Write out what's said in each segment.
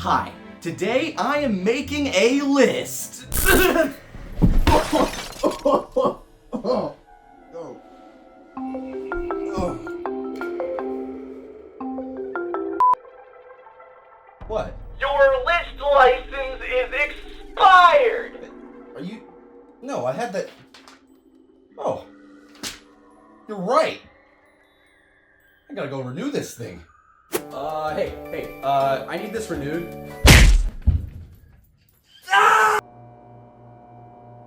Hi, today I am making a list. What? Your list license is expired! Are you... No, I had that... Oh. You're right. I gotta go renew this thing. Hey, I need this renewed. Ah!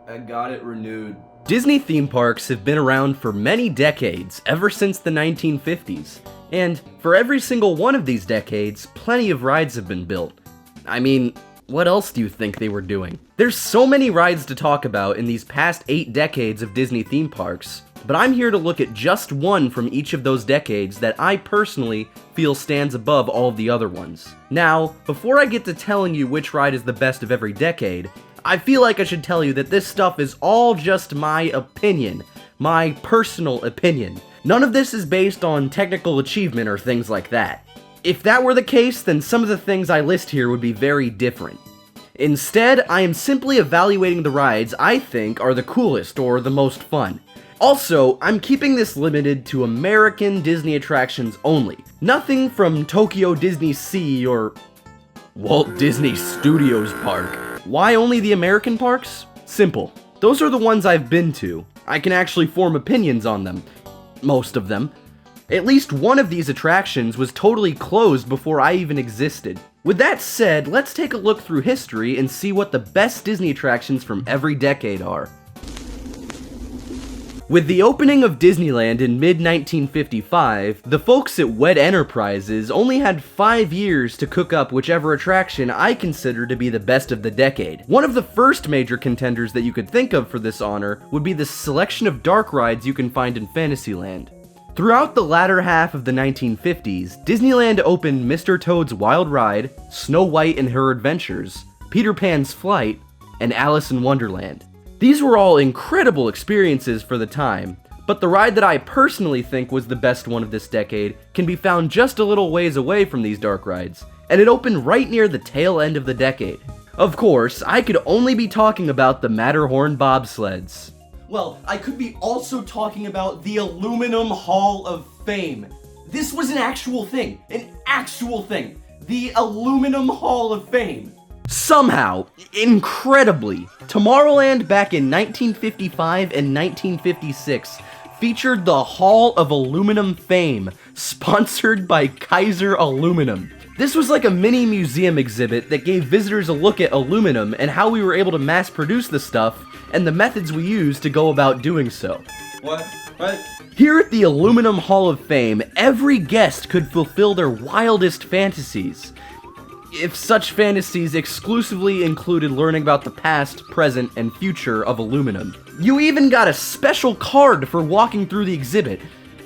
I got it renewed. Disney theme parks have been around for many decades, ever since the 1950s. And for every single one of these decades, plenty of rides have been built. I mean, what else do you think they were doing? There's so many rides to talk about in these past 8 decades of Disney theme parks, but I'm here to look at just one from each of those decades that I personally feel stands above all of the other ones. Now, before I get to telling you which ride is the best of every decade, I feel like I should tell you that this stuff is all just my opinion, my personal opinion. None of this is based on technical achievement or things like that. If that were the case, then some of the things I list here would be very different. Instead, I am simply evaluating the rides I think are the coolest or the most fun. Also, I'm keeping this limited to American Disney attractions only. Nothing from Tokyo Disney Sea or Walt Disney Studios Park. Why only the American parks? Simple. Those are the ones I've been to. I can actually form opinions on them. Most of them. At least one of these attractions was totally closed before I even existed. With that said, let's take a look through history and see what the best Disney attractions from every decade are. With the opening of Disneyland in mid-1955, the folks at WED Enterprises only had 5 years to cook up whichever attraction I consider to be the best of the decade. One of the first major contenders that you could think of for this honor would be the selection of dark rides you can find in Fantasyland. Throughout the latter half of the 1950s, Disneyland opened Mr. Toad's Wild Ride, Snow White and Her Adventures, Peter Pan's Flight, and Alice in Wonderland. These were all incredible experiences for the time, but the ride that I personally think was the best one of this decade can be found just a little ways away from these dark rides, and it opened right near the tail end of the decade. Of course, I could only be talking about the Matterhorn bobsleds. Well, I could be also talking about the Aluminum Hall of Fame. This was an actual thing. The Aluminum Hall of Fame. Somehow, incredibly, Tomorrowland back in 1955 and 1956 featured the Hall of Aluminum Fame, sponsored by Kaiser Aluminum. This was like a mini museum exhibit that gave visitors a look at aluminum and how we were able to mass produce the stuff and the methods we used to go about doing so. What? Here at the Aluminum Hall of Fame, every guest could fulfill their wildest fantasies. If such fantasies exclusively included learning about the past, present, and future of aluminum. You even got a special card for walking through the exhibit.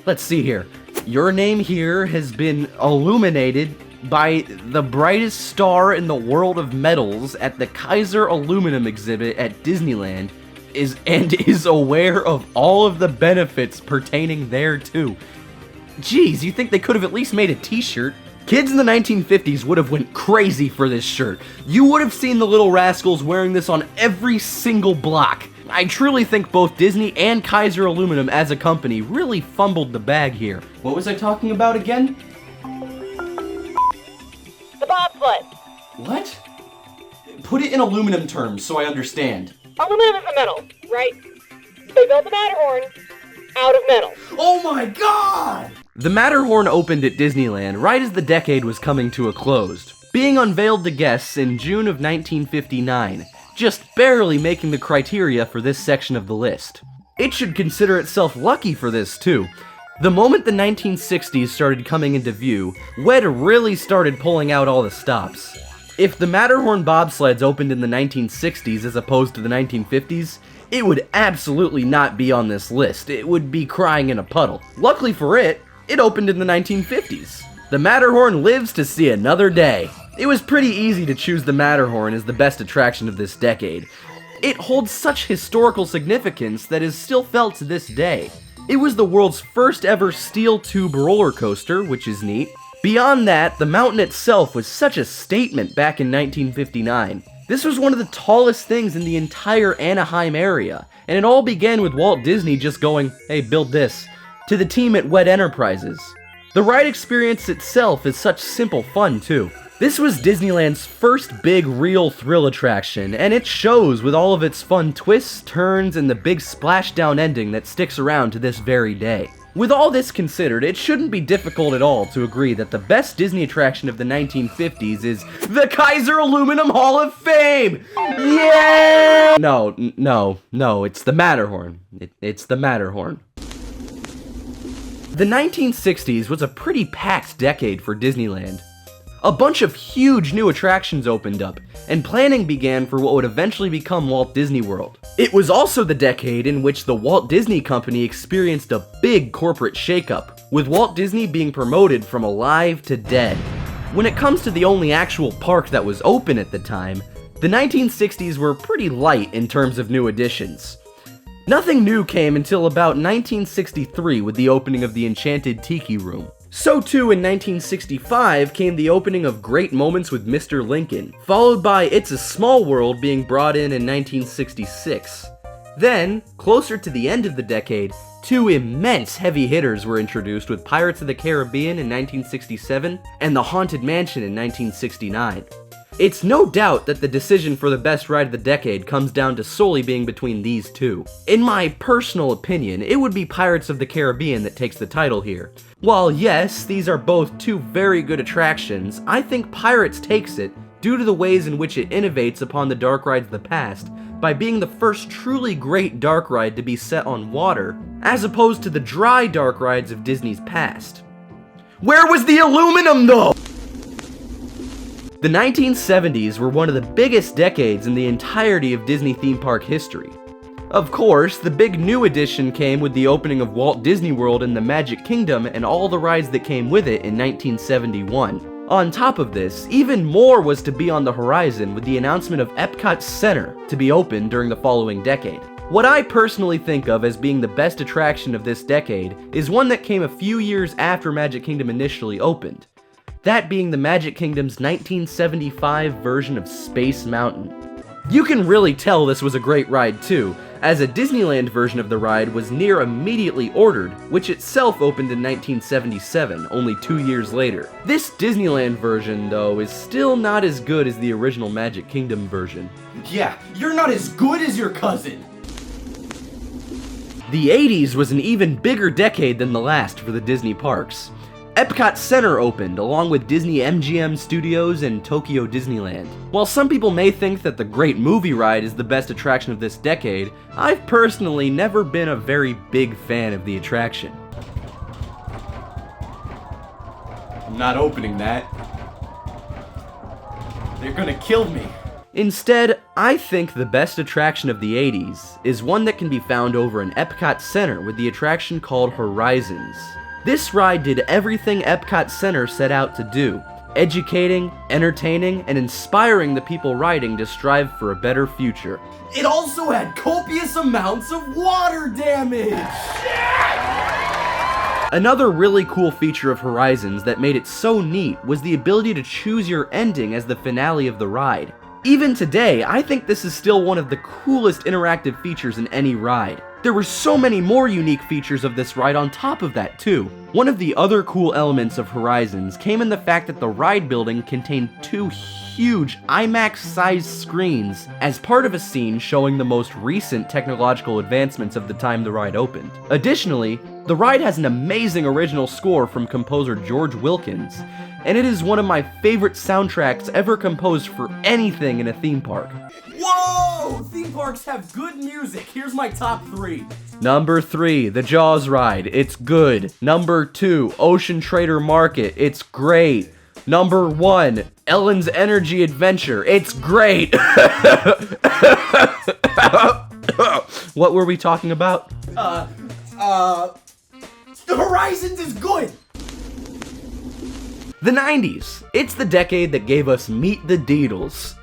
Let's see here. Your name here has been illuminated by the brightest star in the world of metals at the Kaiser Aluminum exhibit at Disneyland is aware of all of the benefits pertaining thereto. Geez, you think they could have at least made a t-shirt? Kids in the 1950s would have went crazy for this shirt. You would have seen the little rascals wearing this on every single block. I truly think both Disney and Kaiser Aluminum as a company really fumbled the bag here. What was I talking about again? The bobsled. What? Put it in aluminum terms so I understand. Aluminum is a metal, right? They built the Matterhorn out of metal. Oh my god! The Matterhorn opened at Disneyland right as the decade was coming to a close, being unveiled to guests in June of 1959, just barely making the criteria for this section of the list. It should consider itself lucky for this too. The moment the 1960s started coming into view, WED really started pulling out all the stops. If the Matterhorn bobsleds opened in the 1960s as opposed to the 1950s, it would absolutely not be on this list. It would be crying in a puddle. Luckily for it, it opened in the 1950s. The Matterhorn lives to see another day. It was pretty easy to choose the Matterhorn as the best attraction of this decade. It holds such historical significance that is still felt to this day. It was the world's first ever steel tube roller coaster, which is neat. Beyond that, the mountain itself was such a statement back in 1959. This was one of the tallest things in the entire Anaheim area, and it all began with Walt Disney just going, "Hey, build this," to the team at Wet Enterprises. The ride experience itself is such simple fun, too. This was Disneyland's first big real thrill attraction, and it shows with all of its fun twists, turns, and the big splashdown ending that sticks around to this very day. With all this considered, it shouldn't be difficult at all to agree that the best Disney attraction of the 1950s is the Kaiser Aluminum Hall of Fame! Yeah! No, it's the Matterhorn. It's the Matterhorn. The 1960s was a pretty packed decade for Disneyland. A bunch of huge new attractions opened up, and planning began for what would eventually become Walt Disney World. It was also the decade in which the Walt Disney Company experienced a big corporate shakeup, with Walt Disney being promoted from alive to dead. When it comes to the only actual park that was open at the time, the 1960s were pretty light in terms of new additions. Nothing new came until about 1963 with the opening of the Enchanted Tiki Room. So too in 1965 came the opening of Great Moments with Mr. Lincoln, followed by It's a Small World being brought in 1966. Then, closer to the end of the decade, two immense heavy hitters were introduced with Pirates of the Caribbean in 1967 and The Haunted Mansion in 1969. It's no doubt that the decision for the best ride of the decade comes down to solely being between these two. In my personal opinion, it would be Pirates of the Caribbean that takes the title here. While yes, these are both two very good attractions, I think Pirates takes it due to the ways in which it innovates upon the dark rides of the past by being the first truly great dark ride to be set on water, as opposed to the dry dark rides of Disney's past. Where was the aluminum though? The 1970s were one of the biggest decades in the entirety of Disney theme park history. Of course, the big new addition came with the opening of Walt Disney World in the Magic Kingdom and all the rides that came with it in 1971. On top of this, even more was to be on the horizon with the announcement of Epcot Center to be opened during the following decade. What I personally think of as being the best attraction of this decade is one that came a few years after Magic Kingdom initially opened. That being the Magic Kingdom's 1975 version of Space Mountain. You can really tell this was a great ride too, as a Disneyland version of the ride was near immediately ordered, which itself opened in 1977, only 2 years later. This Disneyland version, though, is still not as good as the original Magic Kingdom version. Yeah, you're not as good as your cousin! The 80s was an even bigger decade than the last for the Disney parks. Epcot Center opened, along with Disney MGM Studios and Tokyo Disneyland. While some people may think that the Great Movie Ride is the best attraction of this decade, I've personally never been a very big fan of the attraction. I'm not opening that. They're gonna kill me. Instead, I think the best attraction of the 80s is one that can be found over in Epcot Center with the attraction called Horizons. This ride did everything Epcot Center set out to do, educating, entertaining, and inspiring the people riding to strive for a better future. It also had copious amounts of water damage! Another really cool feature of Horizons that made it so neat was the ability to choose your ending as the finale of the ride. Even today, I think this is still one of the coolest interactive features in any ride. There were so many more unique features of this ride on top of that too. One of the other cool elements of Horizons came in the fact that the ride building contained two huge IMAX-sized screens as part of a scene showing the most recent technological advancements of the time the ride opened. Additionally, the ride has an amazing original score from composer George Wilkins, and it is one of my favorite soundtracks ever composed for anything in a theme park. Whoa! Theme parks have good music. Here's my top 3. Number 3, the Jaws ride. It's good. Number 2, Ocean Trader Market. It's great. Number 1, Ellen's Energy Adventure. It's great. What were we talking about? The Horizons is good! The 90s. It's the decade that gave us Meet the Deedles.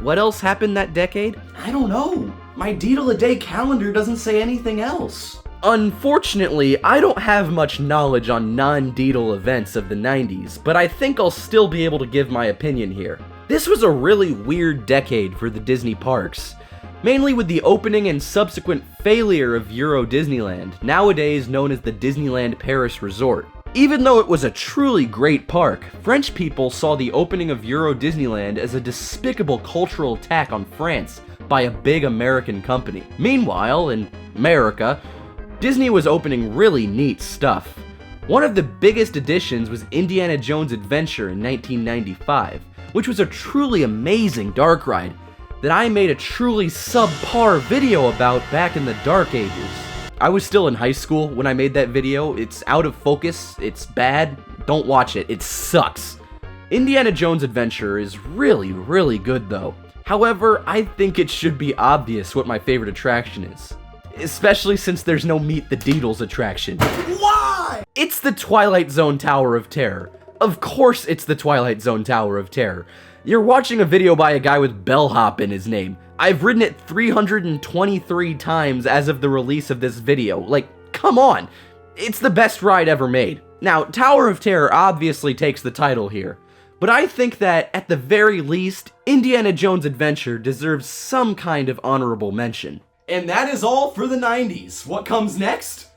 What else happened that decade? I don't know. My Deedle-a-day calendar doesn't say anything else. Unfortunately, I don't have much knowledge on non-Deedle events of the 90s, but I think I'll still be able to give my opinion here. This was a really weird decade for the Disney parks, mainly with the opening and subsequent failure of Euro Disneyland, nowadays known as the Disneyland Paris Resort. Even though it was a truly great park, French people saw the opening of Euro Disneyland as a despicable cultural attack on France by a big American company. Meanwhile, in America, Disney was opening really neat stuff. One of the biggest additions was Indiana Jones Adventure in 1995, which was a truly amazing dark ride that I made a truly subpar video about back in the dark ages. I was still in high school when I made that video. It's out of focus, it's bad, don't watch it, it sucks. Indiana Jones Adventure is really good though. However, I think it should be obvious what my favorite attraction is. Especially since there's no Meet the Deedles attraction. Why? It's the Twilight Zone Tower of Terror. Of course it's the Twilight Zone Tower of Terror. You're watching a video by a guy with bellhop in his name. I've ridden it 323 times as of the release of this video. Like, come on! It's the best ride ever made. Now, Tower of Terror obviously takes the title here, but I think that, at the very least, Indiana Jones Adventure deserves some kind of honorable mention. And that is all for the 90s. What comes next?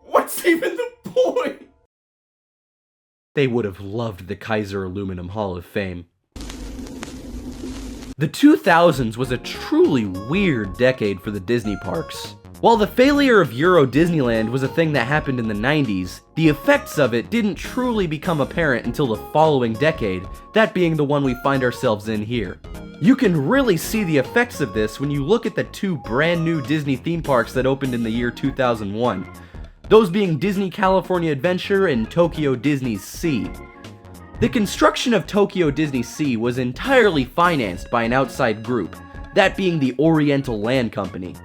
What's even the point? They would have loved the Kaiser Aluminum Hall of Fame. The 2000s was a truly weird decade for the Disney parks. While the failure of Euro Disneyland was a thing that happened in the 90s, the effects of it didn't truly become apparent until the following decade, that being the one we find ourselves in here. You can really see the effects of this when you look at the two brand new Disney theme parks that opened in the year 2001. Those being Disney California Adventure and Tokyo Disney Sea. The construction of Tokyo Disney Sea was entirely financed by an outside group, that being the Oriental Land Company.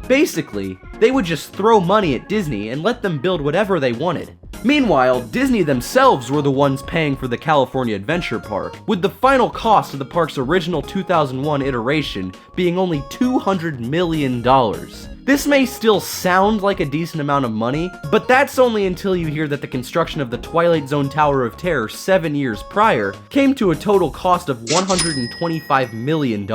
Basically, they would just throw money at Disney and let them build whatever they wanted. Meanwhile, Disney themselves were the ones paying for the California Adventure Park, with the final cost of the park's original 2001 iteration being only $200 million. This may still sound like a decent amount of money, but that's only until you hear that the construction of the Twilight Zone Tower of Terror 7 years prior came to a total cost of $125 million.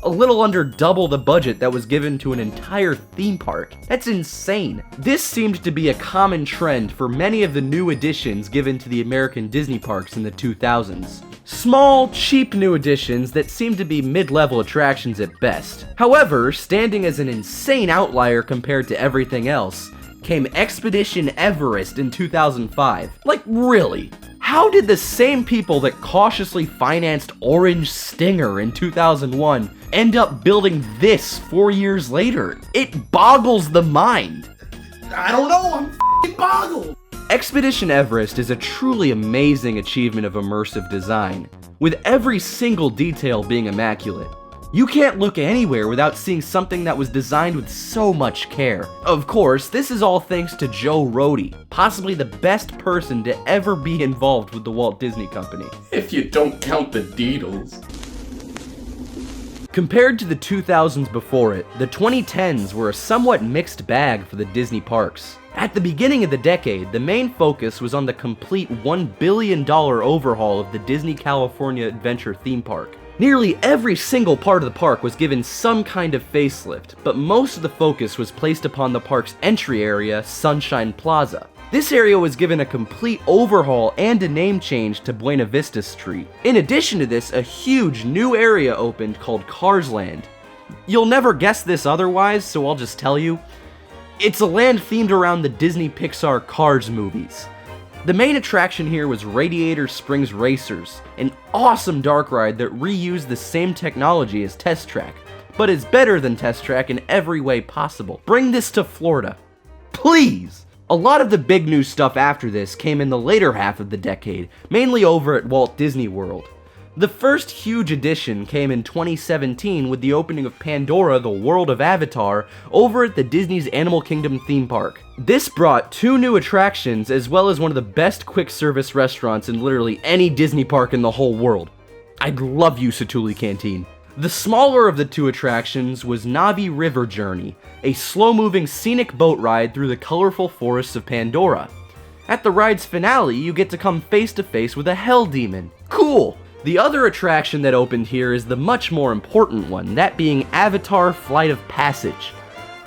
A little under double the budget that was given to an entire theme park. That's insane. This seemed to be a common trend for many of the new additions given to the American Disney parks in the 2000s. Small, cheap new additions that seemed to be mid-level attractions at best. However, standing as an insane outlier compared to everything else, came Expedition Everest in 2005. Like, really? How did the same people that cautiously financed Orange Stinger in 2001 end up building this 4 years later? It boggles the mind. I don't know, I'm f***ing boggled! Expedition Everest is a truly amazing achievement of immersive design, with every single detail being immaculate. You can't look anywhere without seeing something that was designed with so much care. Of course, this is all thanks to Joe Rohde, possibly the best person to ever be involved with the Walt Disney Company. If you don't count the Deedles. Compared to the 2000s before it, the 2010s were a somewhat mixed bag for the Disney parks. At the beginning of the decade, the main focus was on the complete $1 billion overhaul of the Disney California Adventure theme park. Nearly every single part of the park was given some kind of facelift, but most of the focus was placed upon the park's entry area, Sunshine Plaza. This area was given a complete overhaul and a name change to Buena Vista Street. In addition to this, a huge new area opened called Cars Land. You'll never guess this otherwise, so I'll just tell you. It's a land themed around the Disney Pixar Cars movies. The main attraction here was Radiator Springs Racers, an awesome dark ride that reused the same technology as Test Track, but is better than Test Track in every way possible. Bring this to Florida. Please! A lot of the big new stuff after this came in the later half of the decade, mainly over at Walt Disney World. The first huge addition came in 2017 with the opening of Pandora: The World of Avatar over at the Disney's Animal Kingdom theme park. This brought 2 new attractions as well as one of the best quick service restaurants in literally any Disney park in the whole world. I love you, Satuli Canteen. The smaller of the two attractions was Navi River Journey, a slow-moving scenic boat ride through the colorful forests of Pandora. At the ride's finale, you get to come face to face with a hell demon. Cool! The other attraction that opened here is the much more important one, that being Avatar Flight of Passage.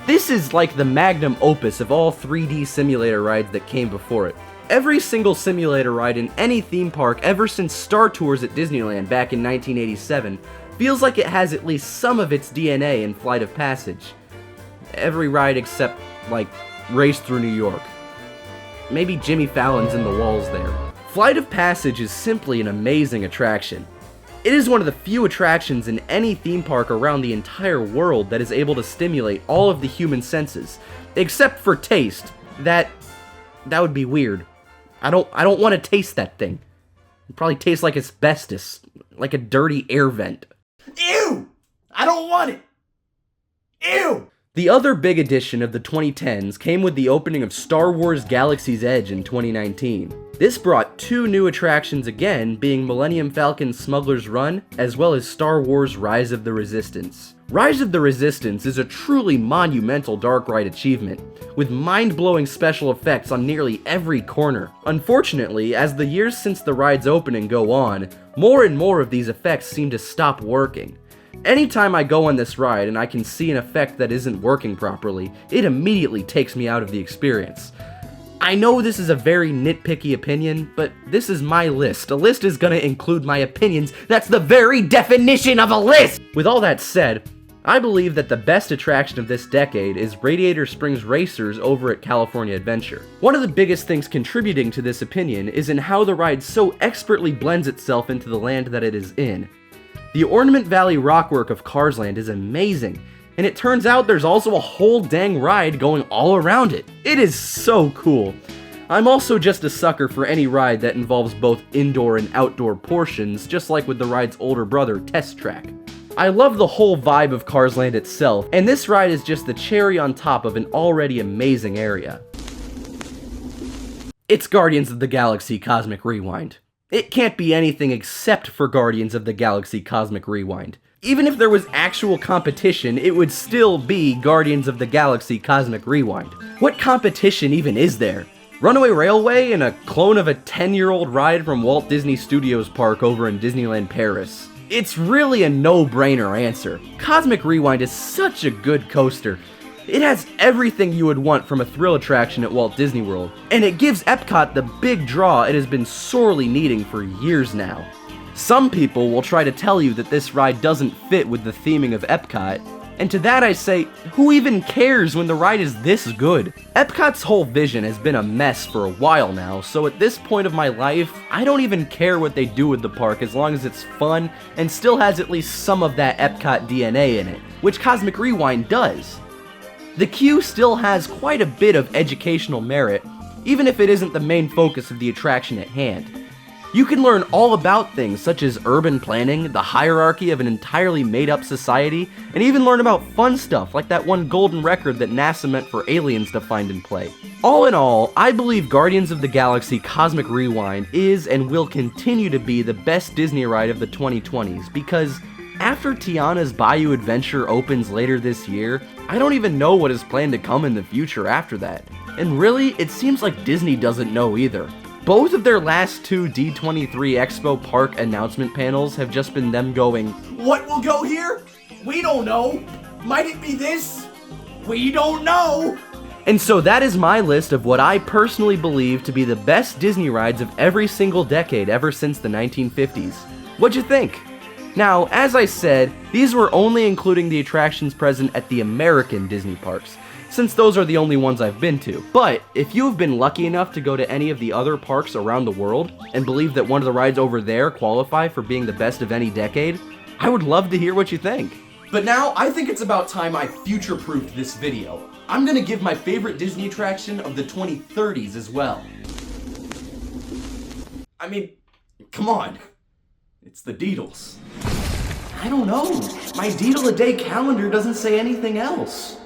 This is like the magnum opus of all 3D simulator rides that came before it. Every single simulator ride in any theme park ever since Star Tours at Disneyland back in 1987 feels like it has at least some of its DNA in Flight of Passage. Every ride except, like, Race Through New York. Maybe Jimmy Fallon's in the walls there. Flight of Passage is simply an amazing attraction. It is one of the few attractions in any theme park around the entire world that is able to stimulate all of the human senses, except for taste. That would be weird. I don't want to taste that thing. It probably tastes like asbestos, like a dirty air vent. Ew! I don't want it! Ew! The other big addition of the 2010s came with the opening of Star Wars Galaxy's Edge in 2019. This brought two new attractions again, being Millennium Falcon's Smuggler's Run, as well as Star Wars Rise of the Resistance. Rise of the Resistance is a truly monumental dark ride achievement, with mind-blowing special effects on nearly every corner. Unfortunately, as the years since the ride's opening go on, more and more of these effects seem to stop working. Anytime I go on this ride and I can see an effect that isn't working properly, it immediately takes me out of the experience. I know this is a very nitpicky opinion, but this is my list. A list is gonna include my opinions. That's the very definition of a list! With all that said, I believe that the best attraction of this decade is Radiator Springs Racers over at California Adventure. One of the biggest things contributing to this opinion is in how the ride so expertly blends itself into the land that it is in. The Ornament Valley rockwork of Cars Land is amazing, and it turns out there's also a whole dang ride going all around it. It is so cool. I'm also just a sucker for any ride that involves both indoor and outdoor portions, just like with the ride's older brother, Test Track. I love the whole vibe of Cars Land itself, and this ride is just the cherry on top of an already amazing area. It's Guardians of the Galaxy Cosmic Rewind. It can't be anything except for Guardians of the Galaxy Cosmic Rewind. Even if there was actual competition, it would still be Guardians of the Galaxy Cosmic Rewind. What competition even is there? Runaway Railway and a clone of a 10-year-old ride from Walt Disney Studios Park over in Disneyland Paris? It's really a no-brainer answer. Cosmic Rewind is such a good coaster. It has everything you would want from a thrill attraction at Walt Disney World, and it gives Epcot the big draw it has been sorely needing for years now. Some people will try to tell you that this ride doesn't fit with the theming of Epcot, and to that I say, who even cares when the ride is this good? Epcot's whole vision has been a mess for a while now, so at this point of my life, I don't even care what they do with the park as long as it's fun and still has at least some of that Epcot DNA in it, which Cosmic Rewind does. The queue still has quite a bit of educational merit, even if it isn't the main focus of the attraction at hand. You can learn all about things such as urban planning, the hierarchy of an entirely made-up society, and even learn about fun stuff like that one golden record that NASA meant for aliens to find and play. All in all, I believe Guardians of the Galaxy Cosmic Rewind is and will continue to be the best Disney ride of the 2020s because after Tiana's Bayou Adventure opens later this year, I don't even know what is planned to come in the future after that. And really, it seems like Disney doesn't know either. Both of their last two D23 Expo Park announcement panels have just been them going, What will go here? We don't know. Might it be this? We don't know. And so that is my list of what I personally believe to be the best Disney rides of every single decade ever since the 1950s. What'd you think? Now, as I said, these were only including the attractions present at the American Disney parks, since those are the only ones I've been to. But if you have been lucky enough to go to any of the other parks around the world, and believe that one of the rides over there qualify for being the best of any decade, I would love to hear what you think. But now, I think it's about time I future-proofed this video. I'm gonna give my favorite Disney attraction of the 2030s as well. I mean, come on. It's the Deedles. I don't know. My Deedle-a-day calendar doesn't say anything else.